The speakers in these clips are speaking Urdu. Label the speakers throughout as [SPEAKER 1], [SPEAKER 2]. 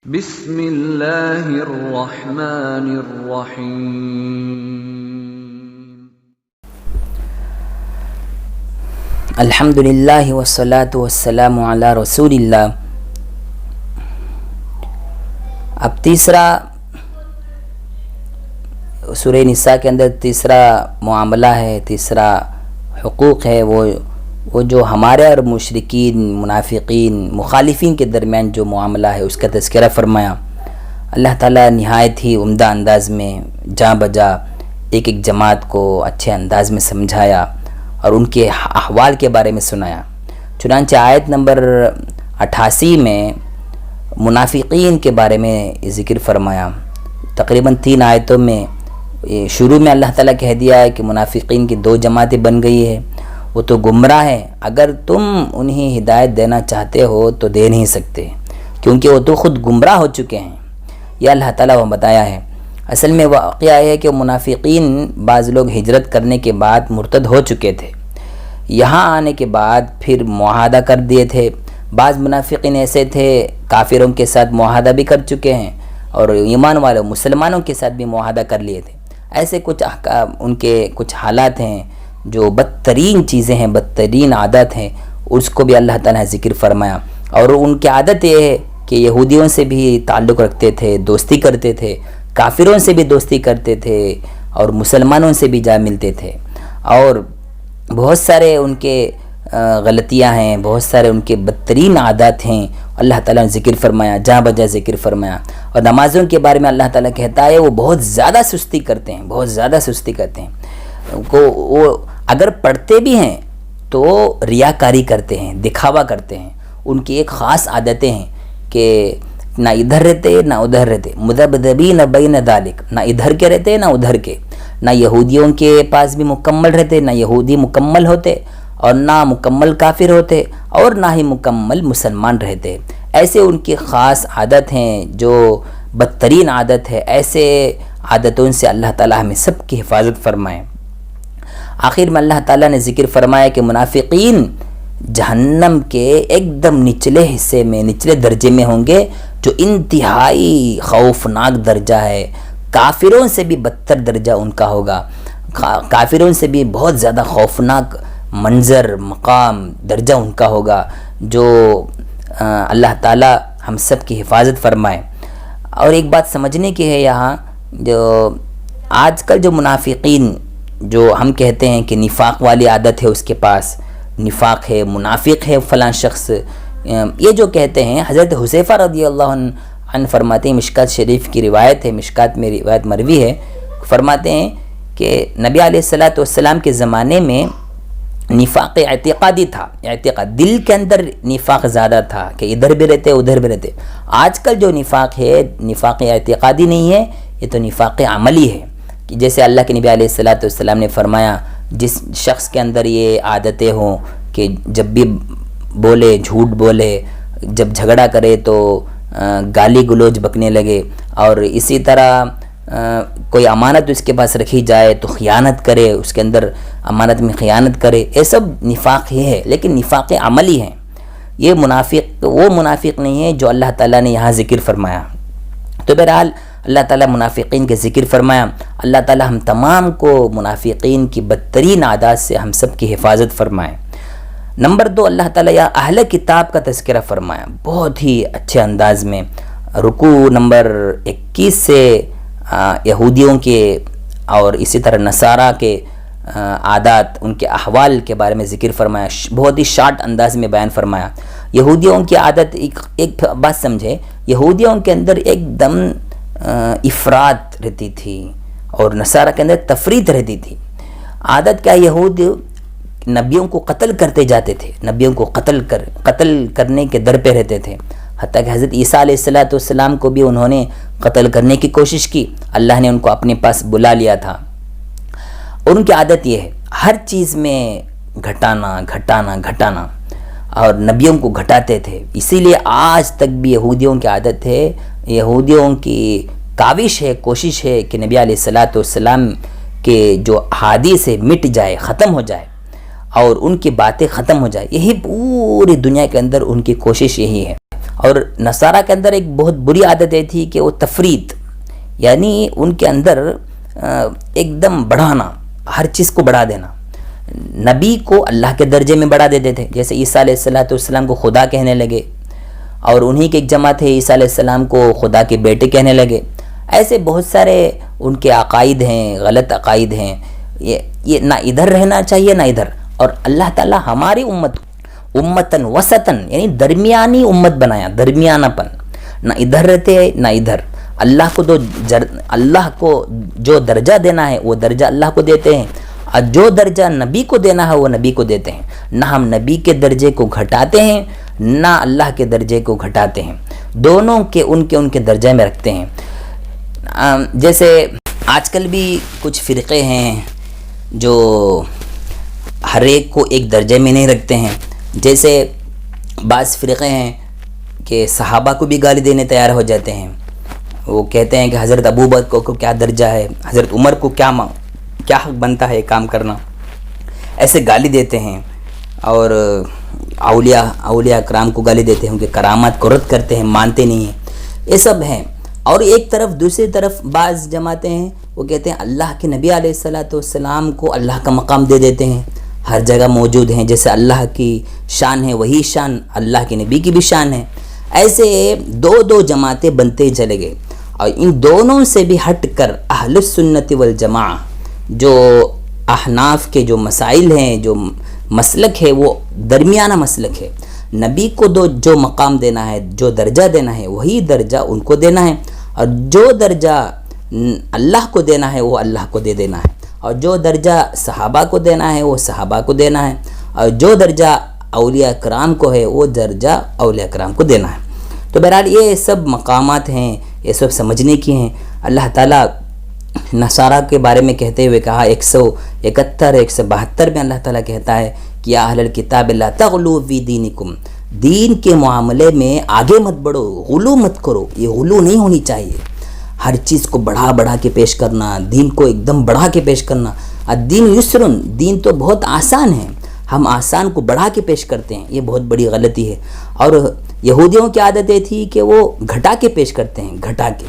[SPEAKER 1] بسم اللہ الرحمن الرحیم۔
[SPEAKER 2] الحمدللہ والصلاة والسلام علی رسول اللہ۔ اب تیسرا سورہ نساء کے اندر تیسرا معاملہ ہے، تیسرا حقوق ہے، وہ جو ہمارے اور مشرکین، منافقین، مخالفین کے درمیان جو معاملہ ہے اس کا تذکرہ فرمایا۔ اللہ تعالیٰ نہایت ہی عمدہ انداز میں جاں بجا ایک ایک جماعت کو اچھے انداز میں سمجھایا اور ان کے احوال کے بارے میں سنایا۔ چنانچہ آیت نمبر 88 میں منافقین کے بارے میں ذکر فرمایا۔ تقریباً 3 آیتوں میں شروع میں اللہ تعالیٰ کہہ دیا ہے کہ منافقین کی 2 جماعتیں بن گئی ہے، وہ تو گمراہ ہیں، اگر تم انہیں ہدایت دینا چاہتے ہو تو دے نہیں سکتے کیونکہ وہ تو خود گمراہ ہو چکے ہیں، یہ اللہ تعالیٰ وہ بتایا ہے۔ اصل میں واقعہ ہے کہ منافقین بعض لوگ ہجرت کرنے کے بعد مرتد ہو چکے تھے، یہاں آنے کے بعد پھر معاہدہ کر دیے تھے۔ بعض منافقین ایسے تھے کافروں کے ساتھ معاہدہ بھی کر چکے ہیں اور ایمان والوں مسلمانوں کے ساتھ بھی معاہدہ کر لیے تھے۔ ایسے کچھ احکام، ان کے کچھ حالات ہیں جو بدترین چیزیں ہیں، بدترین عادت ہیں، اس کو بھی اللہ تعالیٰ نے ذکر فرمایا۔ اور ان کی عادت یہ ہے کہ یہودیوں سے بھی تعلق رکھتے تھے، دوستی کرتے تھے، کافروں سے بھی دوستی کرتے تھے اور مسلمانوں سے بھی جا ملتے تھے، اور بہت سارے ان کے غلطیاں ہیں، بہت سارے ان کے بدترین عادات ہیں، اللہ تعالیٰ نے ذکر فرمایا، جہاں بجا ذکر فرمایا۔ اور نمازوں کے بارے میں اللہ تعالیٰ کہتا ہے وہ بہت زیادہ سستی کرتے ہیں، بہت زیادہ سستی کرتے ہیں، وہ اگر پڑھتے بھی ہیں تو ریاکاری کرتے ہیں، دکھاوا کرتے ہیں۔ ان کی ایک خاص عادتیں ہیں کہ نہ ادھر رہتے نہ ادھر رہتے، مذبذبین بین ذالک، نہ ادھر کے رہتے نہ ادھر کے، نہ یہودیوں کے پاس بھی مکمل رہتے، نہ یہودی مکمل ہوتے اور نہ مکمل کافر ہوتے اور نہ ہی مکمل مسلمان رہتے۔ ایسے ان کی خاص عادت ہیں جو بدترین عادت ہے۔ ایسے عادتوں سے اللہ تعالیٰ ہمیں سب کی حفاظت فرمائے۔ آخر میں اللہ تعالیٰ نے ذکر فرمایا کہ منافقین جہنم کے ایک دم نچلے حصے میں، نچلے درجے میں ہوں گے، جو انتہائی خوفناک درجہ ہے۔ کافروں سے بھی بدتر درجہ ان کا ہوگا، کافروں سے بھی بہت زیادہ خوفناک منظر، مقام، درجہ ان کا ہوگا، جو اللہ تعالیٰ ہم سب کی حفاظت فرمائے۔ اور ایک بات سمجھنے کی ہے یہاں، جو آج کل جو منافقین، جو ہم کہتے ہیں کہ نفاق والی عادت ہے اس کے پاس، نفاق ہے، منافق ہے فلاں شخص، یہ جو کہتے ہیں، حضرت حذیفہ رضی اللہ عنہ فرماتے ہیں، مشکات شریف کی روایت ہے، مشکات میں روایت مروی ہے، فرماتے ہیں کہ نبی علیہ السلام کے زمانے میں نفاق اعتقادی تھا، اعتقاد دل کے اندر نفاق زیادہ تھا کہ ادھر بھی رہتے ادھر بھی رہتے۔ آج کل جو نفاق ہے، نفاق اعتقادی نہیں ہے، یہ تو نفاق عملی ہے، کہ جیسے اللہ کے نبی علیہ السلام نے فرمایا، جس شخص کے اندر یہ عادتیں ہوں کہ جب بھی بولے جھوٹ بولے، جب جھگڑا کرے تو گالی گلوچ بکنے لگے، اور اسی طرح کوئی امانت اس کے پاس رکھی جائے تو خیانت کرے، اس کے اندر امانت میں خیانت کرے، یہ سب نفاق ہی ہے، لیکن نفاق عملی ہے۔ یہ منافق وہ منافق نہیں ہے جو اللہ تعالیٰ نے یہاں ذکر فرمایا۔ تو بہرحال اللہ تعالیٰ منافقین کے ذکر فرمایا۔ اللہ تعالیٰ ہم تمام کو منافقین کی بدترین عادات سے ہم سب کی حفاظت فرمائے۔ نمبر 2، اللہ تعالیٰ یا اہل کتاب کا تذکرہ فرمایا بہت ہی اچھے انداز میں۔ رکوع نمبر 21 سے یہودیوں کے اور اسی طرح نصارہ کے عادات، ان کے احوال کے بارے میں ذکر فرمایا، بہت ہی شارٹ انداز میں بیان فرمایا۔ یہودیوں کی عادت، ایک بات سمجھے، یہودیوں کے اندر ایک دم افراط رہتی تھی اور نصارہ کے اندر تفریط رہتی تھی۔ عادت کیا، یہود نبیوں کو قتل کرتے جاتے تھے، نبیوں کو قتل کرنے کے در پہ رہتے تھے، حتیٰ کہ حضرت عیسیٰ علیہ السلام کو بھی انہوں نے قتل کرنے کی کوشش کی، اللہ نے ان کو اپنے پاس بلا لیا تھا۔ اور ان کی عادت یہ ہے ہر چیز میں گھٹانا اور نبیوں کو گھٹاتے تھے۔ اسی لیے آج تک بھی یہودیوں کی عادت ہے، یہودیوں کی کاوش ہے، کوشش ہے کہ نبی علیہ السلام کے جو احادیث ہے مٹ جائے، ختم ہو جائے اور ان کی باتیں ختم ہو جائے۔ یہی پوری دنیا کے اندر ان کی کوشش یہی ہے، اور نصارہ کے اندر ایک بہت بری عادت یہ تھی کہ وہ تفریط، یعنی ان کے اندر ایک دم بڑھانا، ہر چیز کو بڑھا دینا، نبی کو اللہ کے درجے میں بڑھا دیتے تھے، جیسے عیسیٰ علیہ السلام کو خدا کہنے لگے، اور انہی کی ایک جماعت ہے عیسیٰ علیہ السلام کو خدا کے بیٹے کہنے لگے. ایسے بہت سارے ان کے عقائد ہیں، غلط عقائد ہیں. یہ نہ ادھر رہنا چاہیے نہ ادھر. اور اللہ تعالیٰ ہماری امتن وسطن یعنی درمیانی امت بنایا، درمیانہ پن، نہ ادھر رہتے ہیں نہ ادھر. اللہ کو جو درجہ دینا ہے وہ درجہ اللہ کو دیتے ہیں، اور جو درجہ نبی کو دینا ہے وہ نبی کو دیتے ہیں. نہ ہم نبی کے درجے کو گھٹاتے ہیں نہ اللہ کے درجے کو گھٹاتے ہیں، دونوں کے ان کے درجے میں رکھتے ہیں. جیسے آج کل بھی کچھ فرقے ہیں جو ہر ایک کو ایک درجے میں نہیں رکھتے ہیں. جیسے بعض فرقے ہیں کہ صحابہ کو بھی گالی دینے تیار ہو جاتے ہیں. وہ کہتے ہیں کہ حضرت ابوبکر کو کیا درجہ ہے، حضرت عمر کو کیا حق بنتا ہے کام کرنا، ایسے گالی دیتے ہیں. اور اولیاء اکرام کو گالی دیتے ہیں، ان کے کرامات کو رد کرتے ہیں، مانتے نہیں ہیں. یہ سب ہیں. اور ایک طرف دوسری طرف بعض جماعتیں ہیں وہ کہتے ہیں اللہ کے نبی علیہ السلام کو اللہ کا مقام دے دیتے ہیں، ہر جگہ موجود ہیں، جیسے اللہ کی شان ہے وہی شان اللہ کے نبی کی بھی شان ہے. ایسے دو جماعتیں بنتے چلے گئے. اور ان دونوں سے بھی ہٹ کر اہل السنت والجماعہ جو احناف کے جو مسائل ہیں، جو مسلک ہے، وہ درمیانہ مسلک ہے. نبی کو جو مقام دینا ہے، جو درجہ دینا ہے، وہی درجہ ان کو دینا ہے. اور جو درجہ اللہ کو دینا ہے وہ اللہ کو دے دینا ہے. اور جو درجہ صحابہ کو دینا ہے وہ صحابہ کو دینا ہے. اور جو درجہ اولیاء کرام کو ہے وہ درجہ اولیاء کرام کو دینا ہے. تو بہرحال یہ سب مقامات ہیں، یہ سب سمجھنے کی ہیں. اللہ تعالیٰ نصارہ کے بارے میں کہتے ہوئے کہا 171 172 میں اللہ تعالیٰ کہتا ہے کہ یا اہل الکتاب لا تغلو فی دینکم، دین کے معاملے میں آگے مت بڑھو، غلو مت کرو. یہ غلو نہیں ہونی چاہیے، ہر چیز کو بڑھا کے پیش کرنا، دین کو ایک دم بڑھا کے پیش کرنا. الدین یسرن، دین تو بہت آسان ہے، ہم آسان کو بڑھا کے پیش کرتے ہیں، یہ بہت بڑی غلطی ہے. اور یہودیوں کی عادت یہ تھی کہ وہ گھٹا کے پیش کرتے ہیں، گھٹا کے.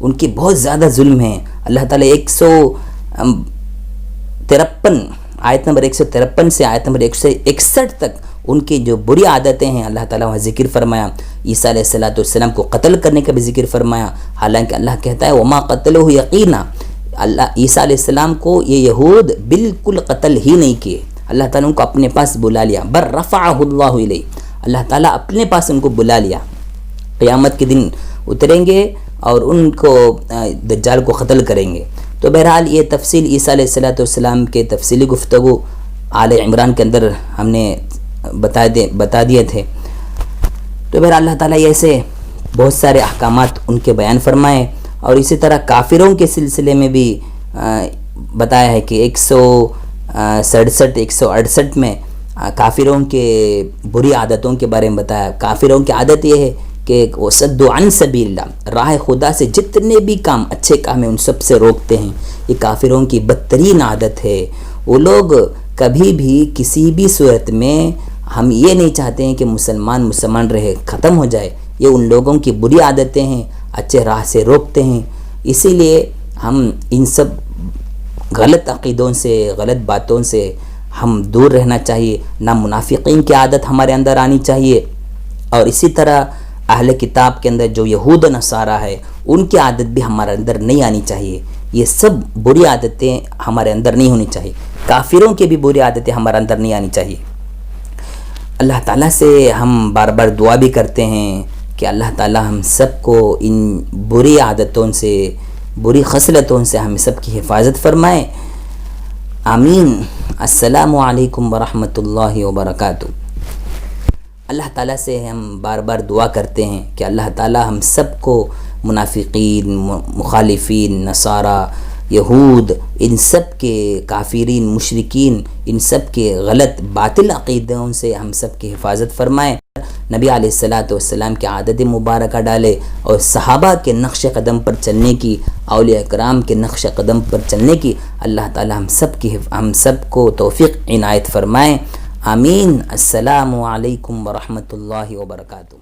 [SPEAKER 2] ان کی بہت زیادہ ظلم ہے. اللہ تعالیٰ 153 آیت نمبر 153 سے آیت نمبر 161 تک ان کی جو بری عادتیں ہیں اللہ تعالیٰ وہاں ذکر فرمایا. عیسیٰ علیہ السلام کو قتل کرنے کا بھی ذکر فرمایا، حالانکہ اللہ کہتا ہے وما قتلوہ یقینا، اللہ عیسیٰ علیہ السلام کو یہ یہود بالکل قتل ہی نہیں کیے، اللہ تعالیٰ ان کو اپنے پاس بلا لیا. بر رفعہ اللہ الیہ، اللہ تعالیٰ اپنے پاس ان کو بلا لیا. قیامت کے دن اتریں گے اور ان کو دجال کو قتل کریں گے. تو بہرحال یہ تفصیل عیسیٰ علیہ السلام کے تفصیلی گفتگو آل عمران کے اندر ہم نے بتا دیے تھے. تو بہرحال اللہ تعالیٰ ایسے بہت سارے احکامات ان کے بیان فرمائے. اور اسی طرح کافروں کے سلسلے میں بھی بتایا ہے کہ 167 168 میں کافروں کے بری عادتوں کے بارے میں بتایا. کافروں کی عادت یہ ہے کہ وہ صد عن سبیل اللہ، راہ خدا سے جتنے بھی کام اچھے کام ہیں ان سب سے روکتے ہیں. یہ کافروں کی بدترین عادت ہے. وہ لوگ کبھی بھی کسی بھی صورت میں، ہم یہ نہیں چاہتے ہیں کہ مسلمان رہے، ختم ہو جائے. یہ ان لوگوں کی بری عادتیں ہیں، اچھے راہ سے روکتے ہیں. اسی لیے ہم ان سب غلط عقیدوں سے، غلط باتوں سے ہم دور رہنا چاہیے. نہ منافقین کی عادت ہمارے اندر آنی چاہیے. اور اسی طرح اہل کتاب کے اندر جو یہود و نصارہ ہے ان کی عادت بھی ہمارے اندر نہیں آنی چاہیے. یہ سب بری عادتیں ہمارے اندر نہیں ہونی چاہیے. کافروں کی بھی بری عادتیں ہمارے اندر نہیں آنی چاہیے. اللہ تعالیٰ سے ہم بار بار دعا بھی کرتے ہیں کہ اللہ تعالیٰ ہم سب کو ان بری عادتوں سے، بری خصلتوں سے ہم سب کی حفاظت فرمائے. آمین. السلام علیکم ورحمۃ وبرکاتہ. اللہ تعالیٰ سے ہم بار بار دعا کرتے ہیں کہ اللہ تعالیٰ ہم سب کو منافقین، مخالفین، نصارہ، یہود، ان سب کے کافرین، مشرکین، ان سب کے غلط باطل عقیدوں سے ہم سب کی حفاظت فرمائے. نبی علیہ السلام کی عادت مبارکہ ڈالے اور صحابہ کے نقش قدم پر چلنے کی، اولیاء کرام کے نقش قدم پر چلنے کی اللہ تعالیٰ ہم سب کو توفیق عنایت فرمائے. آمین. السلام علیکم ورحمۃ اللہ وبرکاتہ.